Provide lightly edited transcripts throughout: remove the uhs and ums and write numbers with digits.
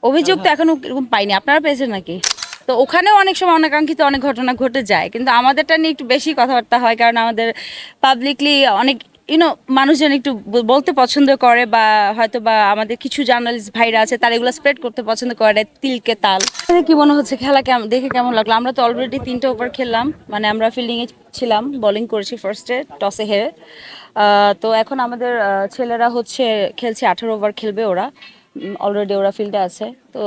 অভিযোগ তো এখনো এরকম পাইনি, আপনারা পেয়েছেন নাকি? তো ওখানেও অনেক সময় অনাকাঙ্ক্ষিত অনেক ঘটনা ঘটে যায়, কিন্তু আমাদেরটা নিয়ে একটু বেশি কথাবার্তা হয়, কারণ আমাদের পাবলিকলি অনেক মানুষজন একটু বলতে পছন্দ করে, বা হয়তো বা আমাদের কিছু জার্নালিস্ট ভাইরা আছে তারা এগুলো স্প্রেড করতে পছন্দ করে, তিলকে তাল। কি মনে হচ্ছে খেলা দেখে কেমন লাগলো? আমরা তো অলরেডি 3টে ওভার খেললাম, মানে আমরা ফিল্ডিংয়ে ছিলাম, বোলিং করেছি ফার্স্টে, টসে হেরে। তো এখন আমাদের ছেলেরা হচ্ছে খেলছে, 18 ওভার খেলবে ওরা, অলরেডি ওরা ফিল্ডে আছে। তো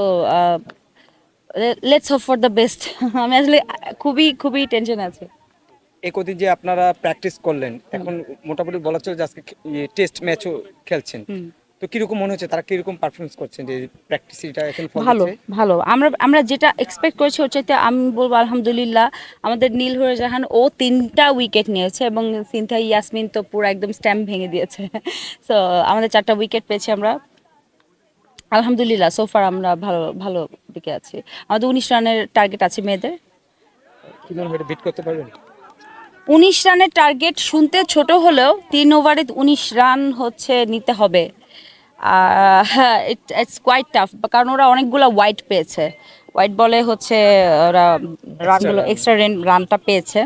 let's hope for the best. আমি আসলে খুবই খুবই টেনশন আছে। এই কদিন যে আপনারা প্র্যাকটিস করলেন, হুম। এখন মোটামুটি বলা চলে যে আজকে টেস্ট ম্যাচও খেলছেন, হুম। তো কিরকম মনে হচ্ছে, তারা কিরকম পারফরমেন্স করছেন, যে প্র্যাকটিসটা এখন ফল ভালো, দিচ্ছে? ভালো। আমরা আমরা যেটা এক্সপেক্ট করেছি ওর চাইতে আমি বলবো আলহামদুলিল্লাহ। আমাদের নীল হয়ে জাহান ও 3টা উইকেট নিয়েছে, এবং সিনথা ইয়াসমিন তো পুরো একদম স্ট্যাম্প ভেঙে দিয়েছে। সো আমাদের 4টা উইকেট পেয়েছি আমরা, আলহামদুলিল্লাহ। সোফার আমরা ভালো ভালো দিকে আছি। আমাদের 19 রানের টার্গেট আছে মেয়েদের। কি মনে হয় বিট করতে পারবেন? 19 রানের টার্গেট শুনতে ছোট হলেও 3 ওভারে 19 রান হচ্ছে নিতে হবে। হ্যাঁ, ইটস কোয়াইট টাফ, কারণ ওরা অনেকগুলো ওয়াইড পেয়েছে। হোয়াইট বলে হচ্ছে ওরা এক্সট্রা রানগুলো, রান। এক্সট্রা রানটা পেয়েছে।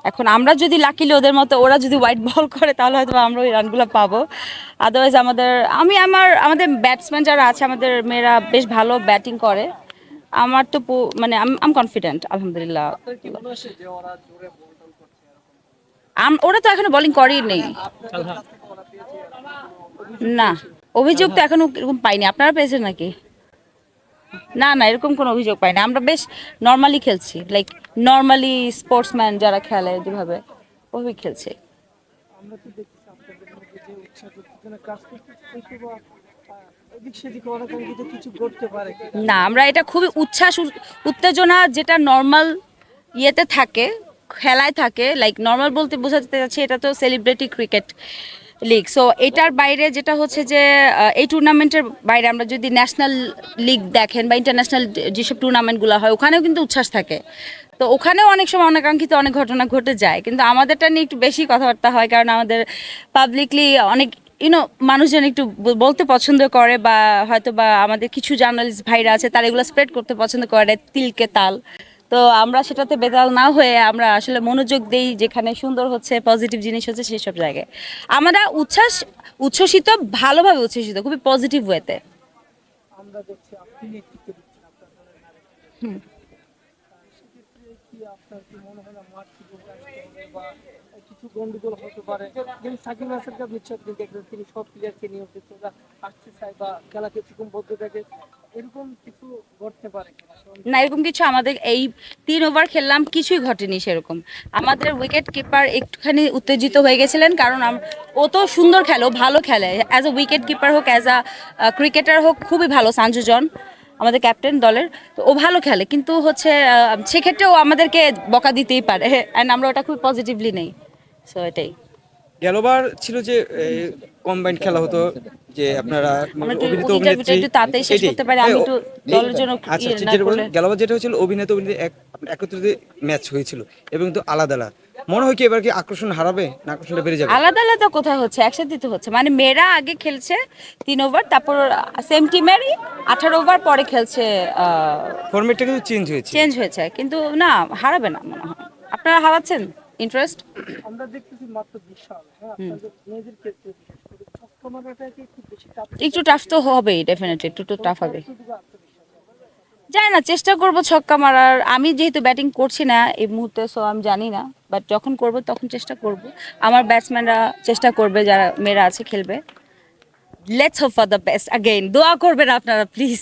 এখন আমরা যদি লাকিলি ওদের মতো ওরা যদি হোয়াইট বল করে, তাহলে হয়তো আমরা ওই রানগুলো পাবো। আদারওয়াইজ আমাদের ব্যাটসম্যান যারা আছে, আমাদের মেয়েরা বেশ ভালো ব্যাটিং করে। আমার তো মানে আম কনফিডেন্ট আলহামদুলিল্লাহ। ওরা তো এখনো বোলিং করেই নেই। না, অভিযোগ তো এখনো এরকম পাইনি, আপনারা পেয়েছেন নাকি? না না, এরকম কোনো অভিযোগ পাইনি। আমরা বেশ নর্মালি খেলছি, লাইক নর্মালি স্পোর্টসম্যান যারা খেলে যেভাবে, ওইভাবে খেলছি। আমরা তো দেখতেছি আপনাদের মধ্যে যে উৎসাহ উদ্দীপনা কাজ করতেছে, হয়তো বা এদিক সেদিক অনাকাঙ্ক্ষিত কিছু ঘটতে পারে। না, আমরা এটা খুবই উচ্ছ্বাস উত্তেজনা যেটা নর্মাল ইয়েতে থাকে, খেলায় থাকে, লাইক নর্মাল বলতে বোঝাতে চাচ্ছি এটা তো সেলিব্রিটি ক্রিকেট লিগ। সো এটার বাইরে যেটা হচ্ছে যে এই টুর্নামেন্টের বাইরে আমরা যদি ন্যাশনাল লিগ দেখেন বা ইন্টারন্যাশনাল যেসব টুর্নামেন্টগুলো হয়, ওখানেও কিন্তু উচ্ছ্বাস থাকে। তো ওখানেও অনেক সময় অনাকাঙ্ক্ষিত অনেক ঘটনা ঘটে যায়, কিন্তু আমাদেরটা নিয়ে একটু বেশি কথাবার্তা হয়, কারণ আমাদের পাবলিকলি অনেক মানুষজন একটু বলতে পছন্দ করে, বা হয়তো বা আমাদের কিছু জার্নালিস্ট ভাইরা আছে তারা এগুলো স্প্রেড করতে পছন্দ করে, তিলকে তাল। তো আমরা সেটাতে বেতাল না হয়ে আমরা আসলে মনোযোগ দেই যেখানে সুন্দর হচ্ছে, পজিটিভ জিনিস হচ্ছে সেই সব জায়গায়। আমরা উচ্ছ্বসিত, ভালোভাবে উচ্ছ্বসিত, খুবই পজিটিভ ওয়েতে। আমরা দেখছি আপনি নেতৃত্ব দিচ্ছেন আপনার দলের নায়ক। হুম। সেক্ষেত্রে কি আপনার কি মনে হয় না মাঠ থেকে উঠে আসতে হবে, বা কিছু গন্ডগোল হতে পারে? যেমন সাকিব নাসের কাপ নিশ্চয় আপনি দেখবেন, তিনি সব প্লেয়ারকে নিয়ে উঠেছে, ওরা আসতে চায় বা খেলাকে চুকুমবদ্ধ থাকে, এরকম কিছু ঘটতে পারে কিনা? না, এরকম কিছু আমাদের এই 3 ওভার খেললাম, কিছুই ঘটেনি সেরকম। আমাদের উইকেট কিপার একটুখানি উত্তেজিত হয়ে গেছিলেন, কারণ ও তো সুন্দর খেলে, ও ভালো খেলে, অ্যাজ আ উইকেট কিপার হোক, অ্যাজ আ ক্রিকেটার হোক, খুবই ভালো সঞ্জু জন, আমাদের ক্যাপ্টেন দলের। তো ও ভালো খেলে, কিন্তু হচ্ছে সেক্ষেত্রে ও আমাদেরকে বকা দিতেই পারে, অ্যান্ড আমরা ওটা খুব পজিটিভলি নেই। সো এটাই। গেলবার ছিল যে কম্বাইন্ড খেলা হতো, যে আপনারা আমরা একটু অভিনেতা ইন্টারভিউটা অভিনেত্রী, একটু তাড়াতাড়ি শেষ এটাই। করতে পারি, হ্যাঁ, আমি একটু এই দলের জন্য আচ্ছা ইয়ে না যেটা বলেন, করলে। গেলবার যেটা হয়েছিল অভিনেতা অভিনেত্রী একত্রিত ম্যাচ হয়েছিল, এবং তো আলাদা আলাদা। মনে হয় কি এবার কি আকর্ষণ হারাবে, না আকর্ষণটা বেড়ে যাবে? আলাদা আলাদা কোথায় হচ্ছে, একসাথে তো হচ্ছে, মানে মেয়েরা আগে খেলছে 3 ওভার, তারপর সেম টিমেরই 18 ওভার পরে খেলছে, ফরম্যাটটা কিন্তু চেঞ্জ হয়েছে। চেঞ্জ হয়েছে, কিন্তু না, হারাবে না মনে হয়। আপনারা হারাচ্ছেন ইন্টারেস্ট। আমরা দেখতেছি মাত্র বিশাল, হ্যাঁ, হুম। আপনাদের মেয়েদের ক্ষেত্রে বিশেষ করে ছক্কা মারাটাকে একটু বেশি টাফ একটু টাফ তো হবেই, ডেফিনেটলি একটু তো টাফ হবে। কতটুকু আত্মবিশ্বাস আছে? জানি না, চেষ্টা করব ছক্কা মারার। আমি যেহেতু ব্যাটিং করছি না এই মুহূর্তে, সো আমি জানি না, বাট যখন করব তখন চেষ্টা করব। আমার ব্যাটসম্যানরা চেষ্টা করবে, যারা মেয়েরা আছে খেলবে। Let's hope for the best. Again দোয়া করবেন আপনারা প্লিজ।